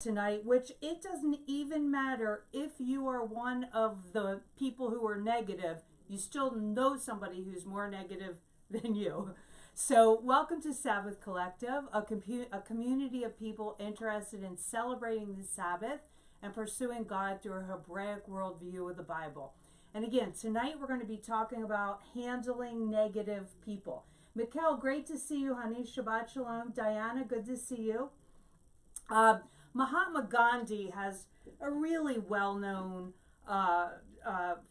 tonight, which it doesn't even matter if you are one of the people who are negative, you still know somebody who's more negative than you. So welcome to Sabbath Collective, a community of people interested in celebrating the Sabbath and pursuing God through a Hebraic worldview of the Bible. And again, tonight we're going to be talking about handling negative people. Mikkel, great to see you, honey. Shabbat Shalom. Diana, good to see you. Mahatma Gandhi has a really well-known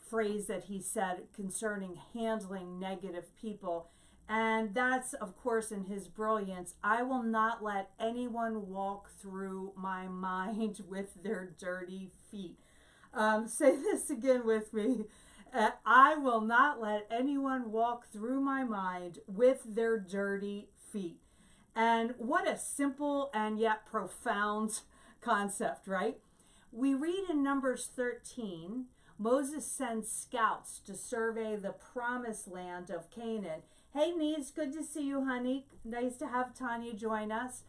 phrase that he said concerning handling negative people. And that's, of course, in his brilliance, I will not let anyone walk through my mind with their dirty feet. Say this again with me. I will not let anyone walk through my mind with their dirty feet. And what a simple and yet profound concept, right? We read in Numbers 13, Moses sends scouts to survey the promised land of Canaan. Hey, Neves, good to see you, honey. Nice to have Tanya join us.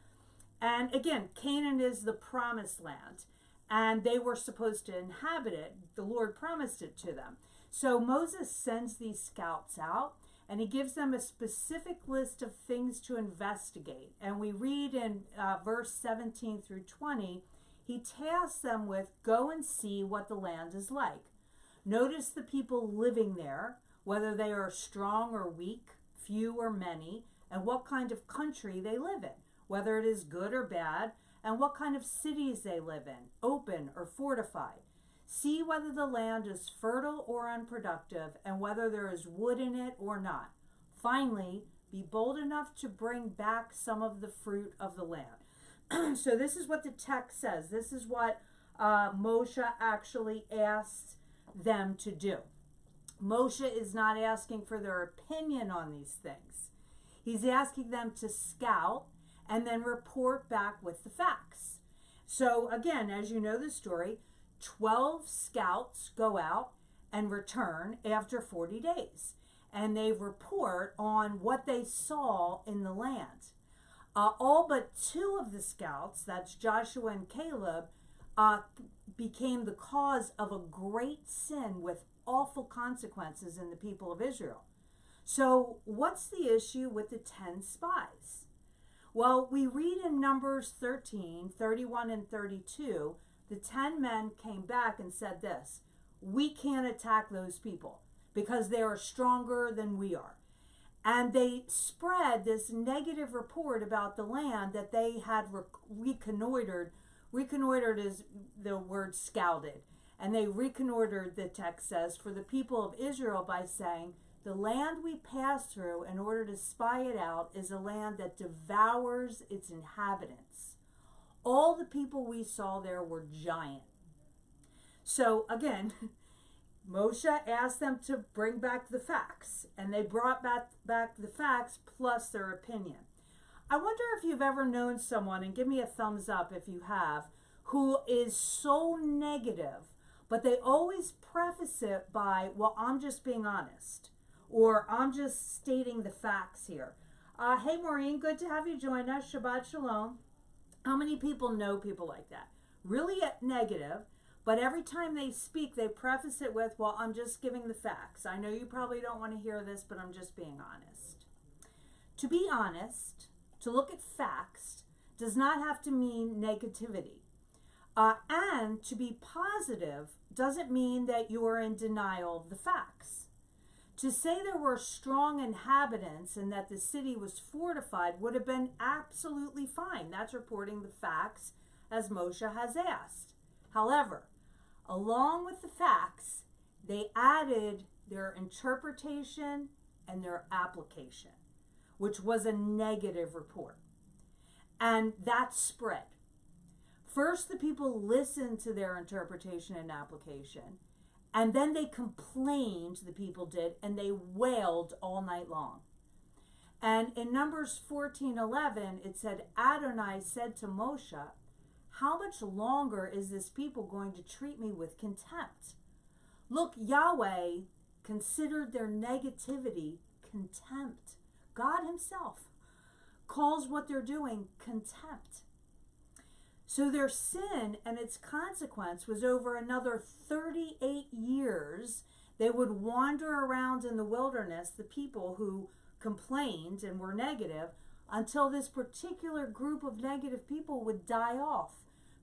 And again, Canaan is the promised land, and they were supposed to inhabit it. The Lord promised it to them. So Moses sends these scouts out, and he gives them a specific list of things to investigate. And we read in verse 17 through 20, he tasks them with, go and see what the land is like. Notice the people living there, whether they are strong or weak, few or many, and what kind of country they live in, whether it is good or bad, and what kind of cities they live in, open or fortified. See whether the land is fertile or unproductive, and whether there is wood in it or not. Finally, be bold enough to bring back some of the fruit of the land. So this is what the text says. This is what Moshe actually asked them to do. Moshe is not asking for their opinion on these things. He's asking them to scout and then report back with the facts. So again, as you know the story, 12 scouts go out and return after 40 days. And they report on what they saw in the land. All but 2 of the scouts, that's Joshua and Caleb, became the cause of a great sin with awful consequences in the people of Israel. So what's the issue with the 10 spies? Well, we read in Numbers 13, 31 and 32, the 10 men came back and said this, we can't attack those people because they are stronger than we are. And they spread this negative report about the land that they had reconnoitered. Reconnoitered is the word scouted. And they reconnoitered, the text says, for the people of Israel by saying, the land we passed through in order to spy it out is a land that devours its inhabitants. All the people we saw there were giant. So again, Moshe asked them to bring back the facts, and they brought back the facts plus their opinion. I wonder if you've ever known someone, and give me a thumbs up if you have, who is so negative, but they always preface it by, well, I'm just being honest, or I'm just stating the facts here. Hey, Maureen, good to have you join us. Shabbat Shalom. How many people know people like that? Really negative, but every time they speak, they preface it with, well, I'm just giving the facts. I know you probably don't want to hear this, but I'm just being honest. To be honest, to look at facts, does not have to mean negativity. And to be positive doesn't mean that you are in denial of the facts. To say there were strong inhabitants and that the city was fortified would have been absolutely fine. That's reporting the facts as Moshe has asked. However, along with the facts, they added their interpretation and their application, which was a negative report. And that spread. First, the people listened to their interpretation and application, and then they complained, the people did, and they wailed all night long. And in Numbers 14:11, it said, Adonai said to Moshe, how much longer is this people going to treat me with contempt? Look, Yahweh considered their negativity contempt. God himself calls what they're doing contempt. So their sin and its consequence was over another 38 years. They would wander around in the wilderness, the people who complained and were negative, until this particular group of negative people would die off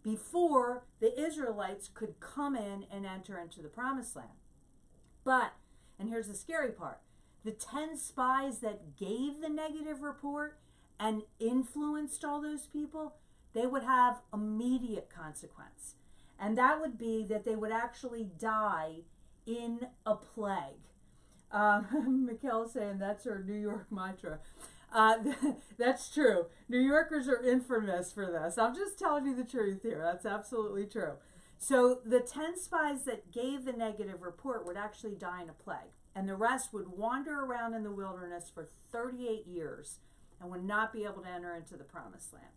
before the Israelites could come in and enter into the promised land. But, and here's the scary part, the 10 spies that gave the negative report and influenced all those people, they would have immediate consequence. And that would be that they would actually die in a plague. Mikhail's saying that's her New York mantra. That's true. New Yorkers are infamous for this. I'm just telling you the truth here. That's absolutely true. So the 10 spies that gave the negative report would actually die in a plague. And the rest would wander around in the wilderness for 38 years and would not be able to enter into the promised land.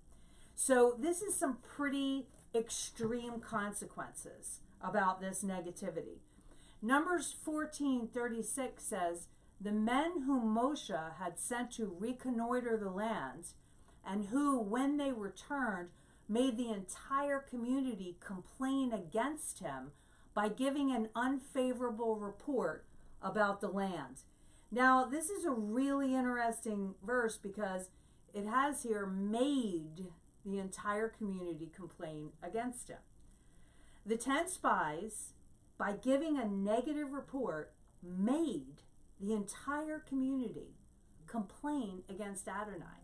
So this is some pretty extreme consequences about this negativity. Numbers 14:36 says, the men whom Moshe had sent to reconnoiter the land, and who, when they returned, made the entire community complain against him by giving an unfavorable report about the land. Now, this is a really interesting verse because it has here made the entire community complain against him. The 10 spies, by giving a negative report, made the entire community complain against Adonai.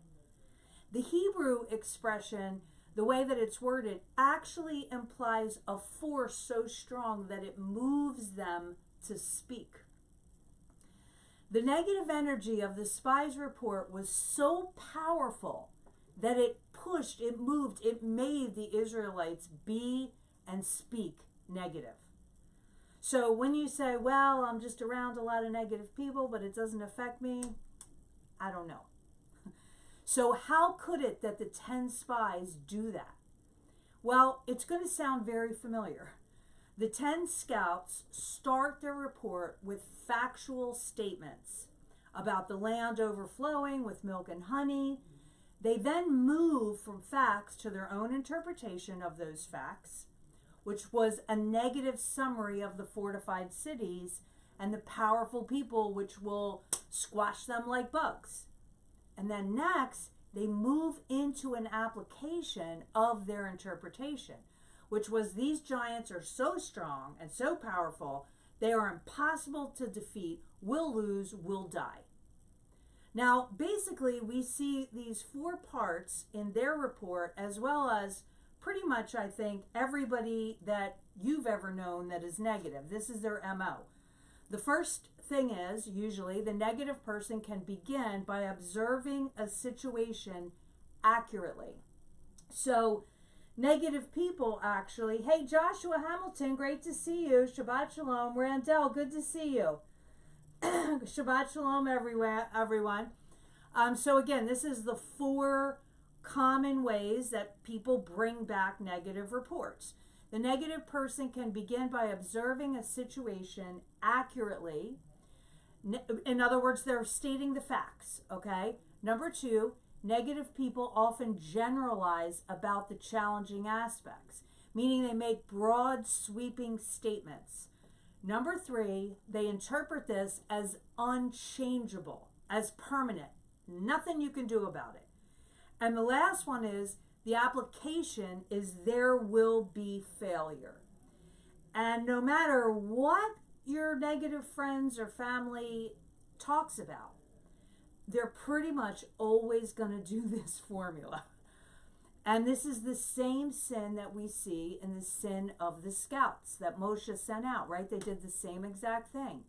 The Hebrew expression, the way that it's worded, actually implies a force so strong that it moves them to speak. The negative energy of the spies' report was so powerful that it pushed, it moved, it made the Israelites be and speak negative. So when you say, well, I'm just around a lot of negative people, but it doesn't affect me, I don't know. So how could it that the 10 spies do that? Well, it's going to sound very familiar. The 10 scouts start their report with factual statements about the land overflowing with milk and honey. They then move from facts to their own interpretation of those facts, which was a negative summary of the fortified cities and the powerful people which will squash them like bugs. And then next, they move into an application of their interpretation, which was these giants are so strong and so powerful, they are impossible to defeat, will lose, will die. Now, basically, we see these 4 parts in their report, as well as pretty much, I think, everybody that you've ever known that is negative. This is their MO. The first thing is, usually, the negative person can begin by observing a situation accurately. So, negative people actually, hey, Joshua Hamilton, great to see you. Shabbat Shalom. Randall, good to see you. Shabbat Shalom, everyone. So again, this is the 4 common ways that people bring back negative reports. The negative person can begin by observing a situation accurately. In other words, they're stating the facts, okay? Number 2, negative people often generalize about the challenging aspects, meaning they make broad, sweeping statements. Number 3, they interpret this as unchangeable, as permanent. Nothing you can do about it. And the last one is the application is there will be failure. And no matter what your negative friends or family talks about, they're pretty much always going to do this formula. And this is the same sin that we see in the sin of the scouts that Moshe sent out, right? They did the same exact thing.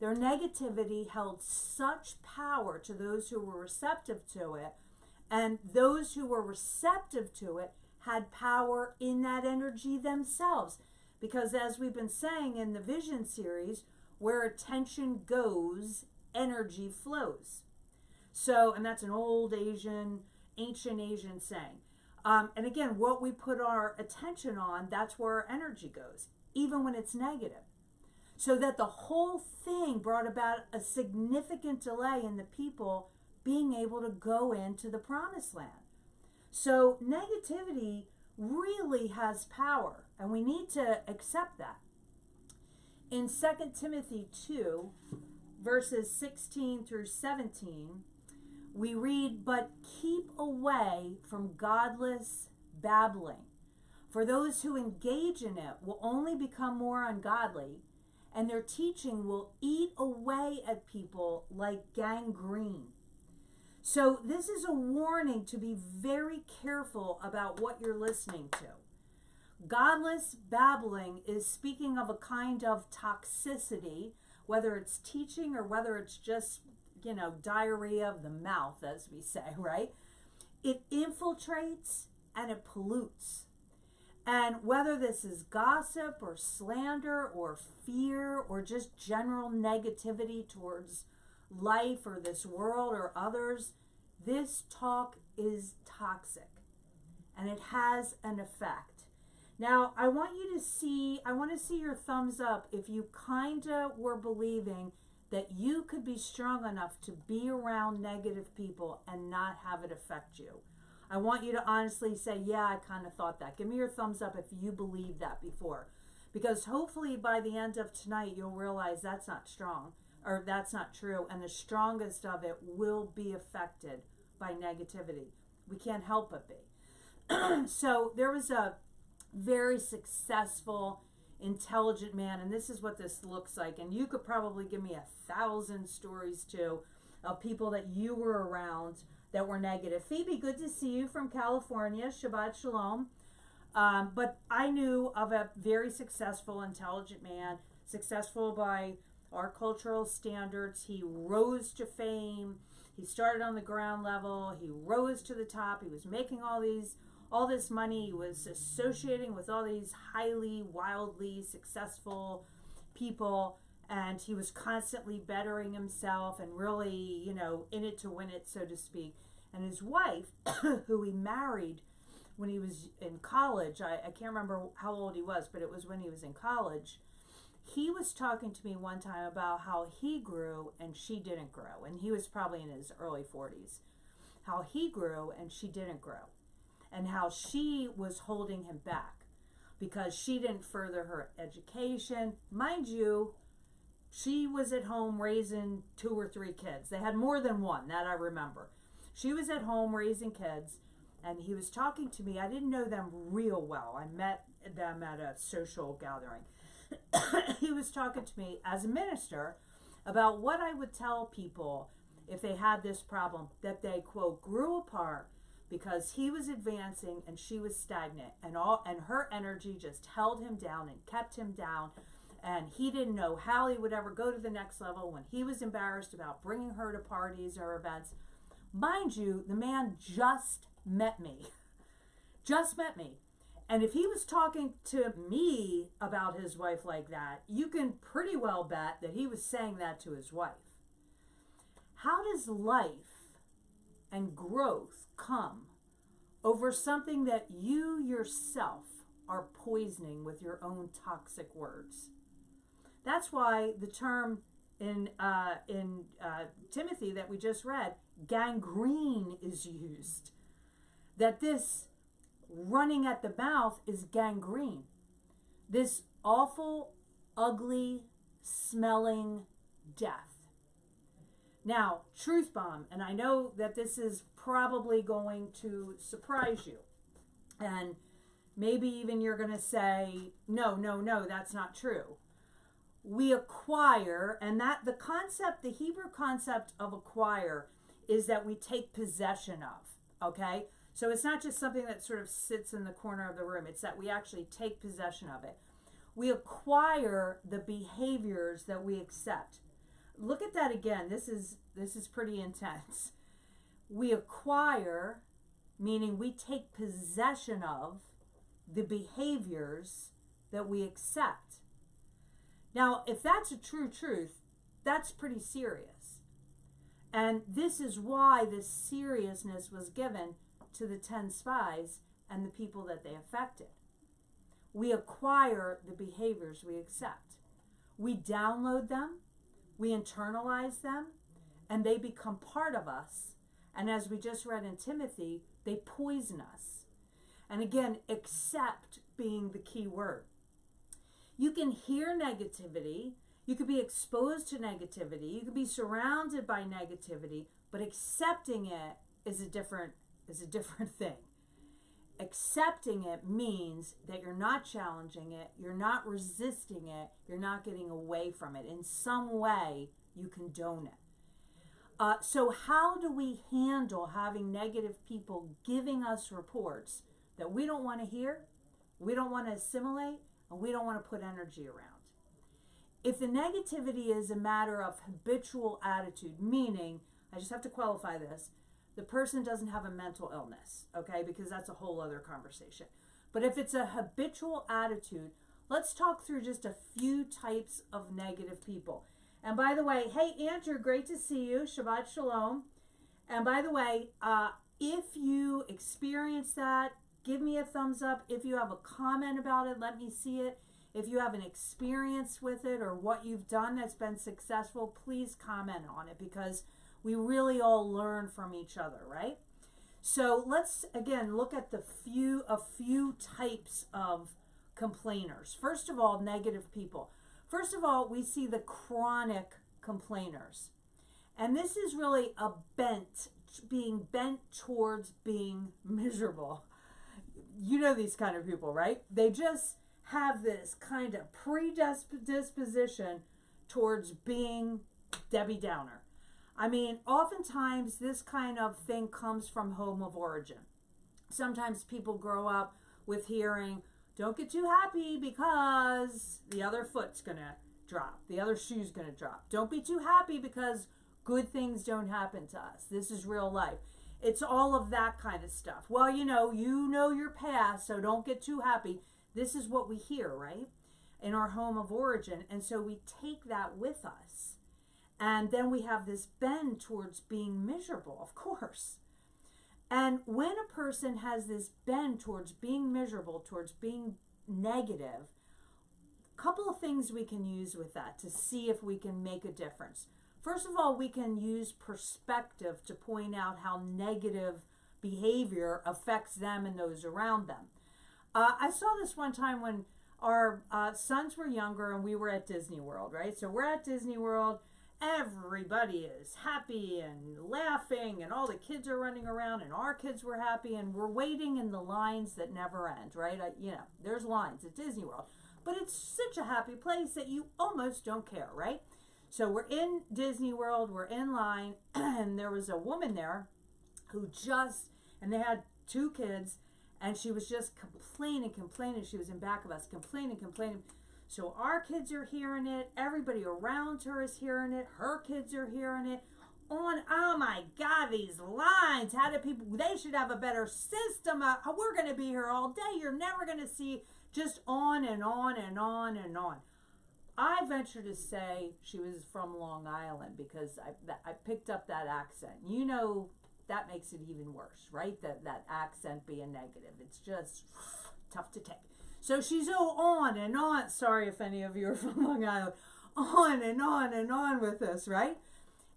Their negativity held such power to those who were receptive to it, and those who were receptive to it had power in that energy themselves. Because as we've been saying in the Vision series, where attention goes, energy flows. So, and that's an old ancient Asian saying. And again, what we put our attention on, that's where our energy goes, even when it's negative. So that the whole thing brought about a significant delay in the people being able to go into the promised land. So negativity really has power, and we need to accept that. In 2 Timothy 2, verses 16 through 17, we read, "But keep away from godless babbling, for those who engage in it will only become more ungodly, and their teaching will eat away at people like gangrene." So this is a warning to be very careful about what you're listening to. Godless babbling is speaking of a kind of toxicity, whether it's teaching or whether it's just, diarrhea of the mouth, as we say, right? It infiltrates and it pollutes. And whether this is gossip or slander or fear or just general negativity towards life or this world or others, this talk is toxic and it has an effect. Now, I want to see your thumbs up if you kind of were believing that you could be strong enough to be around negative people and not have it affect you. I want you to honestly say, yeah, I kind of thought that. Give me your thumbs up if you believed that before. Because hopefully by the end of tonight, you'll realize that's not strong, or that's not true, and the strongest of it will be affected by negativity. We can't help but be. So there was a very successful, intelligent man, and this is what this looks like. And you could probably give me 1,000 stories too of people that you were around that were negative. Phoebe, good to see you from California. Shabbat shalom. But I knew of a very successful, intelligent man, successful by our cultural standards. He rose to fame. He started on the ground level. He rose to the top. He was making all this money. He was associating with all these highly, wildly successful people, and he was constantly bettering himself and really, in it to win it, so to speak. And his wife, who he married when he was in college, I can't remember how old he was, but it was when he was in college. He was talking to me one time about how he grew and she didn't grow. And he was probably in his early 40s. How he grew and she didn't grow. And how she was holding him back because she didn't further her education. Mind you, she was at home raising 2 or 3 kids. They had more than one, that I remember. She was at home raising kids, and he was talking to me. I didn't know them real well. I met them at a social gathering. He was talking to me as a minister about what I would tell people if they had this problem, that they, quote, grew apart because he was advancing and she was stagnant, and her energy just held him down and kept him down, and he didn't know how he would ever go to the next level when he was embarrassed about bringing her to parties or events. Mind you, the man just met me. Just met me. And if he was talking to me about his wife like that, you can pretty well bet that he was saying that to his wife. How does life and growth come over something that you yourself are poisoning with your own toxic words? That's why the term in Timothy that we just read, gangrene, is used. That this running at the mouth is gangrene. This awful, ugly, smelling death. Now, truth bomb, and I know that this is probably going to surprise you. And maybe even you're going to say, no, that's not true. We acquire, and that the Hebrew concept of acquire is that we take possession of, okay? So it's not just something that sort of sits in the corner of the room. It's that we actually take possession of it. We acquire the behaviors that we accept. Look at that again. This is pretty intense. We acquire, meaning we take possession of the behaviors that we accept. Now, if that's a true truth, that's pretty serious. And this is why this seriousness was given to the 10 spies and the people that they affected. We acquire the behaviors we accept. We download them, we internalize them, and they become part of us. And as we just read in Timothy, they poison us. And again, accept being the key word. You can hear negativity. You could be exposed to negativity. You could be surrounded by negativity, but accepting it is a different thing. Accepting it means that you're not challenging it, you're not resisting it, you're not getting away from it. In some way, you condone it. So how do we handle having negative people giving us reports that we don't want to hear, we don't want to assimilate, and we don't want to put energy around? If the negativity is a matter of habitual attitude, meaning, I just have to qualify this, the person doesn't have a mental illness, okay, because that's a whole other conversation. But if it's a habitual attitude, let's talk through just a few types of negative people. And by the way, hey, Andrew, great to see you. Shabbat Shalom. And by the way, if you experience that, give me a thumbs up. If you have a comment about it, let me see it. If you have an experience with it or what you've done that's been successful, please comment on it, because we really all learn from each other, right? So let's, again, look at a few types of complainers. First of all, negative people. First of all, we see the chronic complainers. And this is really being bent towards being miserable. You know these kind of people, right? They just have this kind of predisposition towards being Debbie Downer. I mean, oftentimes this kind of thing comes from home of origin. Sometimes people grow up with hearing, don't get too happy because the other foot's going to drop. The other shoe's going to drop. Don't be too happy because good things don't happen to us. This is real life. It's all of that kind of stuff. Well, you know your past, so don't get too happy. This is what we hear, right? In our home of origin. And so we take that with us. And then we have this bend towards being miserable, of course. And when a person has this bend towards being miserable, towards being negative, a couple of things we can use with that to see if we can make a difference. First of all, we can use perspective to point out how negative behavior affects them and those around them. I saw this one time when our sons were younger and we were at Disney World, right? So we're at Disney World. Everybody is happy and laughing, and all the kids are running around, and our kids were happy, and we're waiting in the lines that never end, right? There's lines at Disney World, but it's such a happy place that you almost don't care, right? So we're in Disney World, we're in line, and there was a woman there who and they had 2 kids, and she was just complaining. She was in back of us, complaining. So our kids are hearing it. Everybody around her is hearing it. Her kids are hearing it. Oh my God, these lines. They should have a better system. We're going to be here all day. You're never going to see, just on and on and on and on. I venture to say she was from Long Island, because I picked up that accent. You know, that makes it even worse, right? That accent being negative. It's just tough to take. So she's on and on. Sorry if any of you are from Long Island. On and on and on with this, right?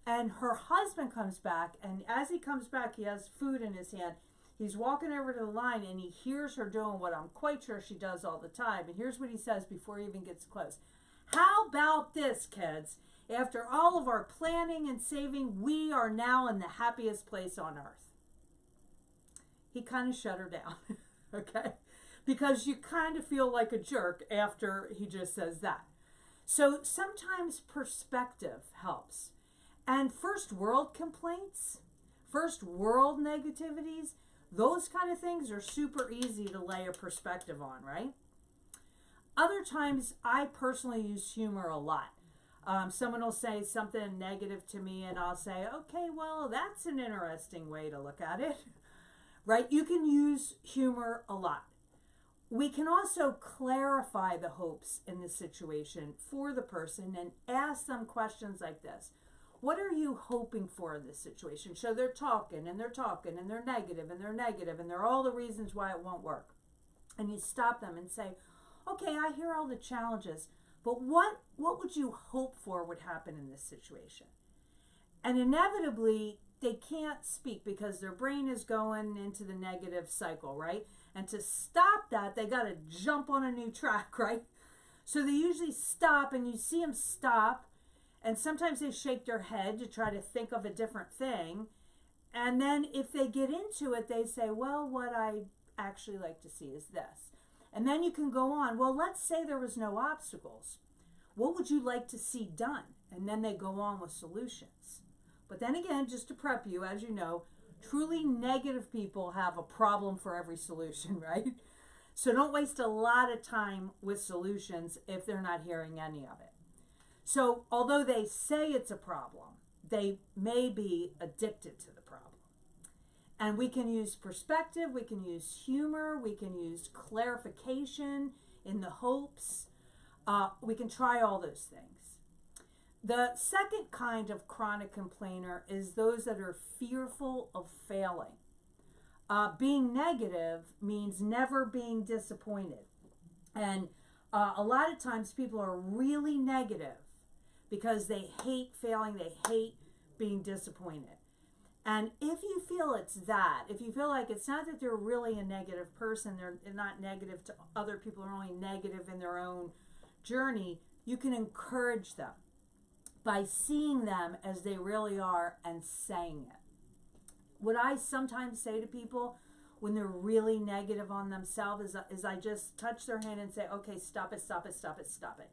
And her husband comes back, and as he comes back, he has food in his hand. He's walking over to the line, and he hears her doing what I'm quite sure she does all the time. And here's what he says before he even gets close. How about this, kids? After all of our planning and saving, we are now in the happiest place on earth. He kind of shut her down, okay? Because you kind of feel like a jerk after he just says that. So sometimes perspective helps. And first world complaints, first world negativities, those kind of things are super easy to lay a perspective on, right? Other times, I personally use humor a lot. Someone will say something negative to me, and I'll say, okay, well, that's an interesting way to look at it, right? You can use humor a lot. We can also clarify the hopes in the situation for the person and ask them questions like this. What are you hoping for in this situation? So they're talking and they're talking and they're negative and they're negative and they're all the reasons why it won't work. And you stop them and say, okay, I hear all the challenges, but what would you hope for would happen in this situation? And inevitably, they can't speak because their brain is going into the negative cycle, right? And to stop that, they got to jump on a new track, right? So they usually stop, and you see them stop, and sometimes they shake their head to try to think of a different thing. And then if they get into it, they say, well, what I actually like to see is this. And then you can go on. Well, let's say there was no obstacles. What would you like to see done? And then they go on with solutions. But then again, just to prep you, as you know, truly negative people have a problem for every solution, right? So don't waste a lot of time with solutions if they're not hearing any of it. So although they say it's a problem, they may be addicted to the problem. And we can use perspective, we can use humor, we can use clarification in the hopes. We can try all those things. The second kind of chronic complainer is those that are fearful of failing. Being negative means never being disappointed. And a lot of times people are really negative because they hate failing, they hate being disappointed. And if you feel it's that, if you feel like it's not that they're really a negative person, they're not negative to other people, they're only negative in their own journey, you can encourage them by seeing them as they really are and saying it. What I sometimes say to people when they're really negative on themselves is I just touch their hand and say, okay, stop it, stop it, stop it, stop it.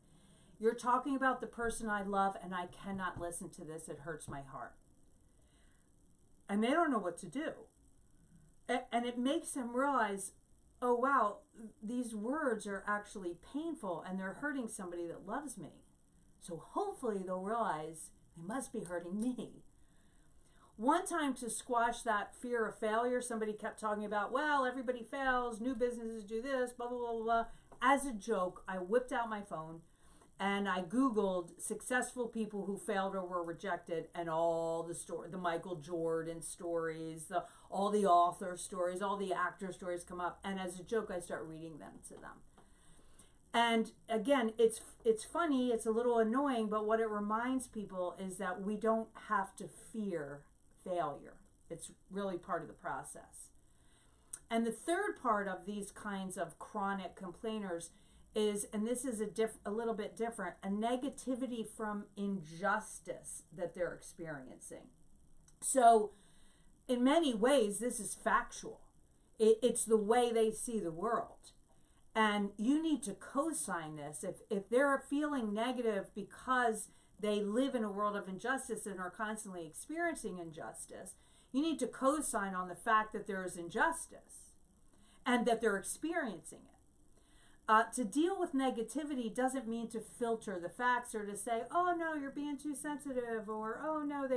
You're talking about the person I love, and I cannot listen to this. It hurts my heart. And they don't know what to do. And it makes them realize, oh, wow, these words are actually painful and they're hurting somebody that loves me. So hopefully they'll realize they must be hurting me. One time, to squash that fear of failure, somebody kept talking about, well, everybody fails, new businesses do this, blah, blah, blah, blah. As a joke, I whipped out my phone and I Googled successful people who failed or were rejected, and all the Michael Jordan stories, all the author stories, all the actor stories come up. And as a joke, I start reading them to them. And again, it's funny, it's a little annoying, but what it reminds people is that we don't have to fear failure. It's really part of the process. And the third part of these kinds of chronic complainers is, and this is a little bit different, a negativity from injustice that they're experiencing. So in many ways, this is factual. It's the way they see the world. And you need to co-sign this. If they're feeling negative because they live in a world of injustice and are constantly experiencing injustice, you need to co-sign on the fact that there is injustice and that they're experiencing it. To deal with negativity doesn't mean to filter the facts or to say, oh no, you're being too sensitive, or oh no,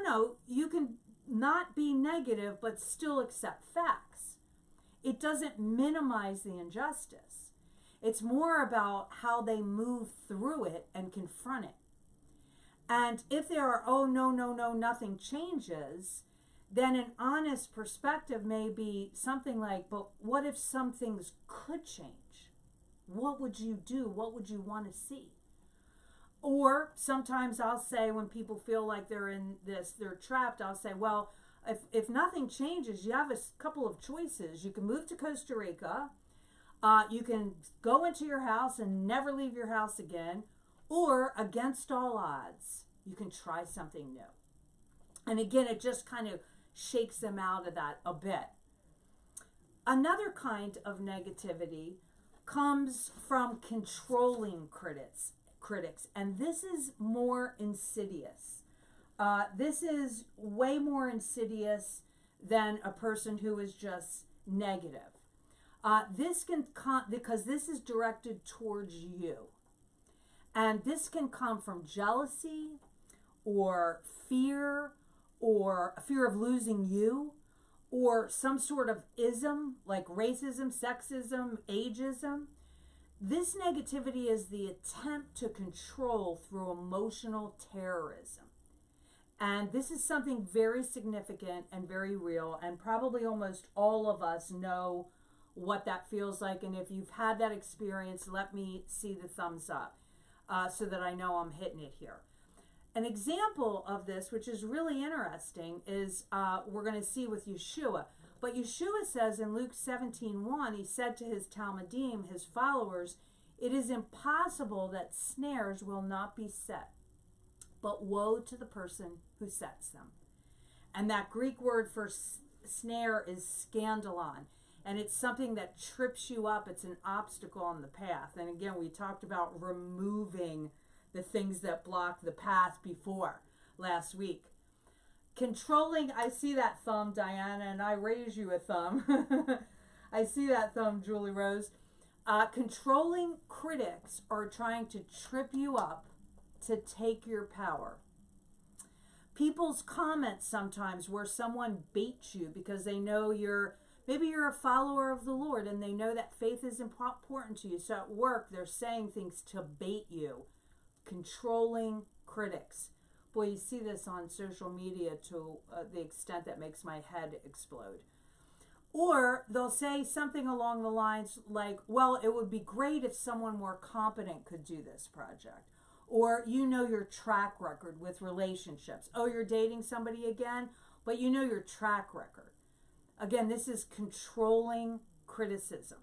no, you can not be negative but still accept facts. It doesn't minimize the injustice. It's more about how they move through it and confront it. And if there are, oh no, nothing changes, then an honest perspective may be something like, but what if some things could change? What would you do? What would you want to see? Or sometimes I'll say, when people feel like they're in this, they're trapped, I'll say, well, if nothing changes, you have a couple of choices. You can move to Costa Rica. You can go into your house and never leave your house again. Or, against all odds, you can try something new. And again, it just kind of shakes them out of that a bit. Another kind of negativity comes from controlling critics, and this is more insidious. This is way more insidious than a person who is just negative. This can come because this is directed towards you, and this can come from jealousy or fear of losing you, or some sort of ism like racism, sexism, ageism. This negativity is the attempt to control through emotional terrorism. And this is something very significant and very real, and probably almost all of us know what that feels like. And if you've had that experience, let me see the thumbs up so that I know I'm hitting it here. An example of this, which is really interesting, is we're going to see with Yeshua. But Yeshua says in Luke 17:1, he said to his Talmudim, his followers, it is impossible that snares will not be set, but woe to the person who sets them. And that Greek word for snare is scandalon. And it's something that trips you up. It's an obstacle on the path. And again, we talked about removing the things that block the path before last week. Controlling, I see that thumb, Diana, and I raise you a thumb. I see that thumb, Julie Rose. Controlling critics are trying to trip you up to take your power. People's comments sometimes where someone baits you because they know maybe you're a follower of the Lord and they know that faith is important to you. So at work, they're saying things to bait you. Controlling critics. Boy, you see this on social media to the extent that makes my head explode. Or they'll say something along the lines like, well, it would be great if someone more competent could do this project. Or you know your track record with relationships. Oh, you're dating somebody again, but you know your track record. Again, this is controlling criticism.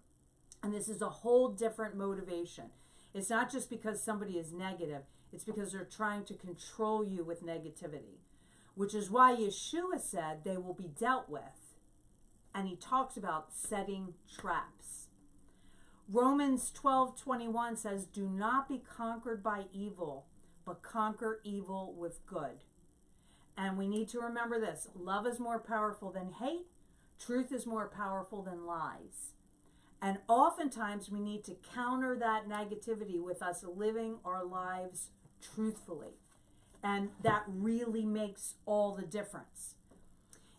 And this is a whole different motivation. It's not just because somebody is negative. It's because they're trying to control you with negativity. Which is why Yeshua said they will be dealt with. And he talks about setting traps. Romans 12:21 says, do not be conquered by evil, but conquer evil with good. And we need to remember this. Love is more powerful than hate. Truth is more powerful than lies. And oftentimes we need to counter that negativity with us living our lives truthfully. And that really makes all the difference.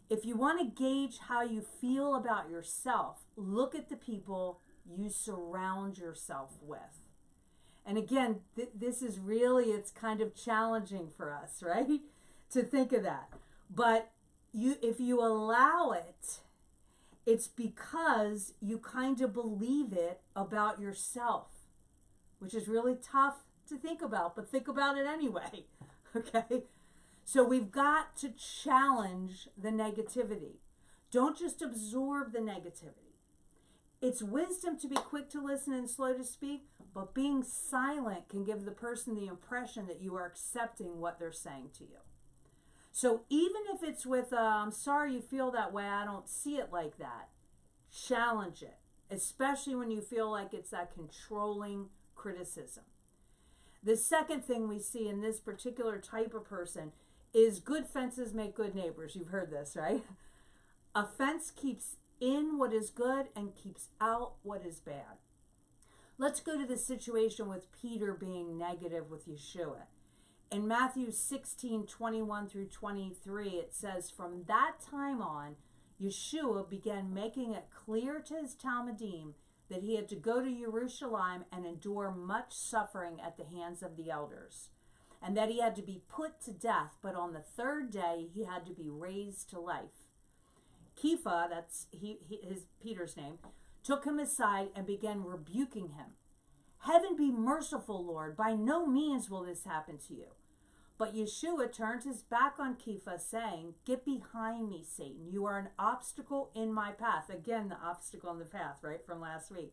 If you want to gauge how you feel about yourself, look at the people you surround yourself with. And again, this is really, it's kind of challenging for us, right? To think of that. But if you allow it, it's because you kind of believe it about yourself, which is really tough to think about, but think about it anyway, okay? So we've got to challenge the negativity. Don't just absorb the negativity. It's wisdom to be quick to listen and slow to speak, but being silent can give the person the impression that you are accepting what they're saying to you. So even if it's with, I'm sorry you feel that way, I don't see it like that, challenge it, especially when you feel like it's that controlling criticism. The second thing we see in this particular type of person is good fences make good neighbors. You've heard this, right? A fence keeps in what is good and keeps out what is bad. Let's go to the situation with Peter being negative with Yeshua. In Matthew 16:21 through 23, it says, from that time on, Yeshua began making it clear to his Talmudim that he had to go to Jerusalem and endure much suffering at the hands of the elders, and that he had to be put to death, but on the third day he had to be raised to life. Kepha, that's his Peter's name, took him aside and began rebuking him. Heaven be merciful, Lord. By no means will this happen to you. But Yeshua turned his back on Kepha, saying, get behind me, Satan. You are an obstacle in my path. Again, the obstacle in the path, right, from last week.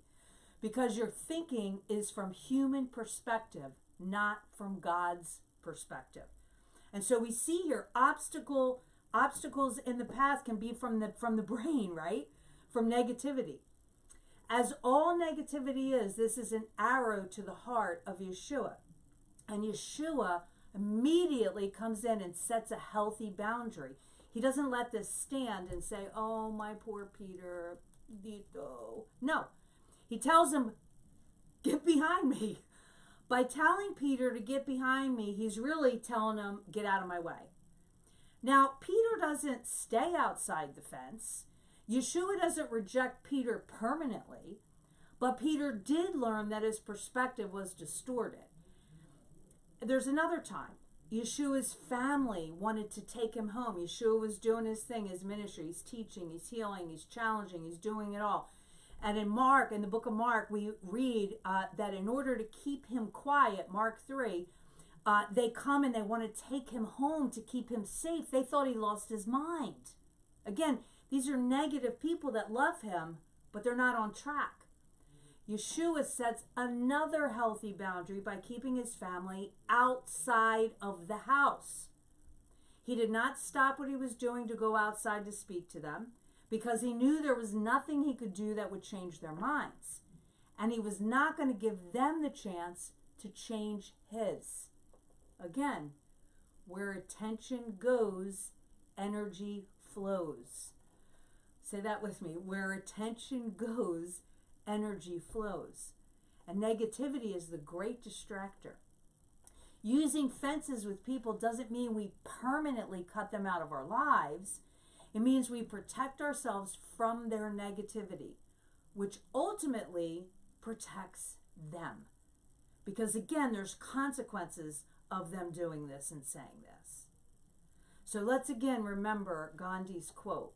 Because your thinking is from human perspective, not from God's perspective. And so we see here obstacles in the path can be from the brain, right? From negativity. As all negativity is, this is an arrow to the heart of Yeshua. And Yeshua immediately comes in and sets a healthy boundary. He doesn't let this stand and say, oh, my poor Peter, Dito. No. He tells him, get behind me. By telling Peter to get behind me, he's really telling him, get out of my way. Now, Peter doesn't stay outside the fence. Yeshua doesn't reject Peter permanently, but Peter did learn that his perspective was distorted. There's another time. Yeshua's family wanted to take him home. Yeshua was doing his thing, his ministry. He's teaching, he's healing, he's challenging, he's doing it all. And in the book of Mark, we read that in order to keep him quiet, Mark 3, they come and they want to take him home to keep him safe. They thought he lost his mind. Again, These are negative people that love him, but they're not on track. Yeshua sets another healthy boundary by keeping his family outside of the house. He did not stop what he was doing to go outside to speak to them because he knew there was nothing he could do that would change their minds. And he was not going to give them the chance to change his. Again, where attention goes, energy flows. Say that with me. Where attention goes, energy flows. And negativity is the great distractor. Using fences with people doesn't mean we permanently cut them out of our lives. It means we protect ourselves from their negativity, which ultimately protects them. Because again, there's consequences of them doing this and saying this. So let's again remember Gandhi's quote,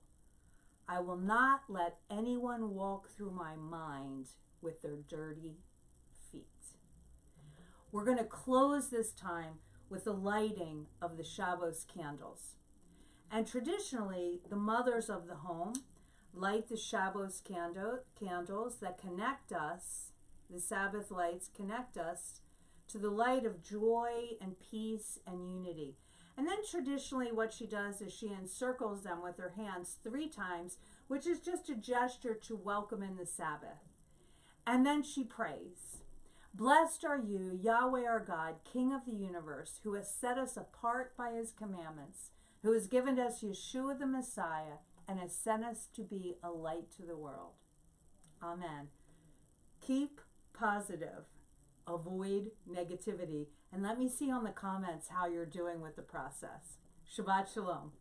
"I will not let anyone walk through my mind with their dirty feet." We're going to close this time with the lighting of the Shabbos candles. And traditionally, the mothers of the home light the Shabbos candles that connect us, the Sabbath lights connect us to the light of joy and peace and unity. And then traditionally what she does is she encircles them with her hands 3 times, which is just a gesture to welcome in the Sabbath. And then she prays, "Blessed are you, Yahweh our God, King of the universe, who has set us apart by his commandments, who has given us Yeshua the Messiah, and has sent us to be a light to the world." Amen. Keep positive. Avoid negativity. And let me see on the comments how you're doing with the process. Shabbat Shalom.